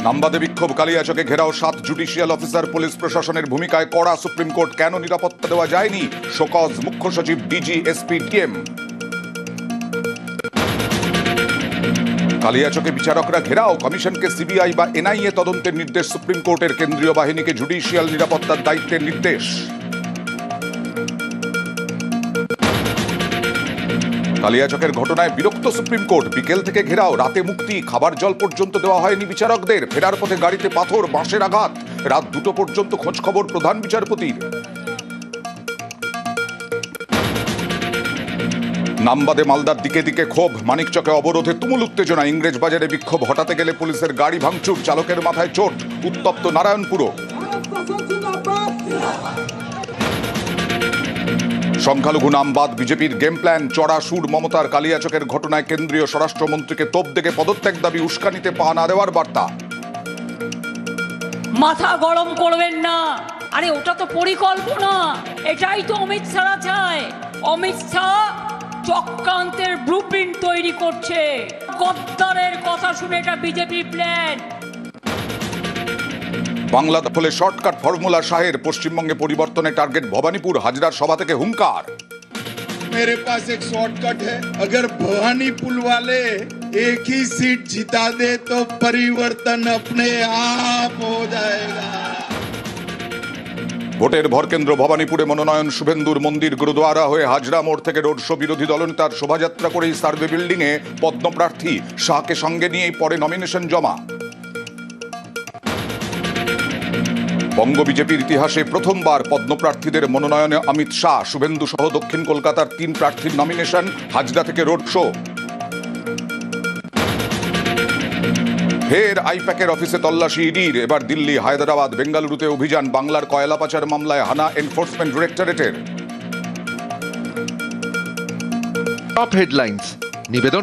নামবাদে বিক্ষোভ, কালিয়াচকে ঘেরাও 7 judicial officer. Police প্রশাসনের ভূমিকায় কড়া, সুপ্রিম কোর্ট কেন নিরাপত্তা দেওয়া যায়নি? শোকজ মুখ্য সচিব, ডিজি, এসপি, ডিএম। কালিয়াচকে বিচারকরা ঘেরাও, কমিশনকে সিবিআই বা এনআইএ তদন্তের নির্দেশ সুপ্রিম কোর্টের। কেন্দ্রীয় বাহিনীকে জুডিশিয়াল নিরাপত্তার দায়িত্বের নির্দেশ। কালিয়াচকের ঘটনায় বিরক্ত সুপ্রিম কোর্ট, বিকেল থেকে ঘেরাও, রাতে মুক্তি, খাবার জল পর্যন্ত দেওয়া হয়নি বিচারকদের। ফেরার পথে গাড়িতে পাথর, বাঁশের আঘাত, রাত 2টো পর্যন্ত খোঁজ খবর প্রধান বিচারপতির। নামবাদে মালদার দিকে দিকে ক্ষোভ, মানিকচকে অবরোধে তুমুল উত্তেজনা। ইংরেজ বাজারে বিক্ষোভ হটাতে গেলে পুলিশের গাড়ি ভাঙচুর, চালকের মাথায় চোট, উত্তপ্ত নারায়ণপুরও। সংখ্যালঘু নামবাদ বিজেপির গেম প্ল্যান, চড়া সুর মমতার। কালিয়াচকের ঘটনায় কেন্দ্রীয় স্বরাষ্ট্রমন্ত্রীকে তোপ দেখে পদত্যাগ দাবি, উস্কানিতে পা না দেওয়ার বার্তা। মাথা গরম করবেন না, আরে ওটা তো পরিকল্পনা, এটাই তো অমিত শাহ চায়। অমিত শাহ চক্রান্তের ব্লুপ্রিন্ট তৈরি করছে। গদ্দারের কথা শুনে এটা বিজেপি প্ল্যান। বাংলা দখলে শর্টকাট ফর্মুলা শাহের, পশ্চিমবঙ্গে পরিবর্তনের টার্গেট ভবানীপুর। হাজরার সভা থেকে হুঙ্কার। मेरे पास एक शॉर्टकट है, अगर भवानी पुल वाले एक ही सीट जिता दे तो परिवर्तन अपने आप हो जाएगा। ভোটের ভরকেন্দ্র ভবানীপুরে মনোনয়ন শুভেন্দুর। মন্দির, গুরুদ্বারা হয়ে হাজরা মোড় থেকে রোড শো, বিরোধী দলনেতার শোভাযাত্রা করেই সার্ভে বিল্ডিংয়ে পদ্মপ্রার্থী। শাহকে সঙ্গে নিয়েই পরে নমিনেশন জমা। বঙ্গ বিজেপির ইতিহাসে প্রথমবার পদ্মপ্রার্থীদের মনোনয়নে অমিত শাহ। শুভেন্দু সহ দক্ষিণ কলকাতার 3 প্রার্থীর নমিনেশন। হাজরা থেকে রোড শো। ফের আইপ্যাকের অফিসে তল্লাশি ইডির। এবার দিল্লি, হায়দ্রাবাদ, বেঙ্গালুরুতে অভিযান। বাংলার কয়লা পাচার মামলায় হানা এনফোর্সমেন্ট ডিরেক্টরেটের। টপ হেডলাইন্স নিবেদন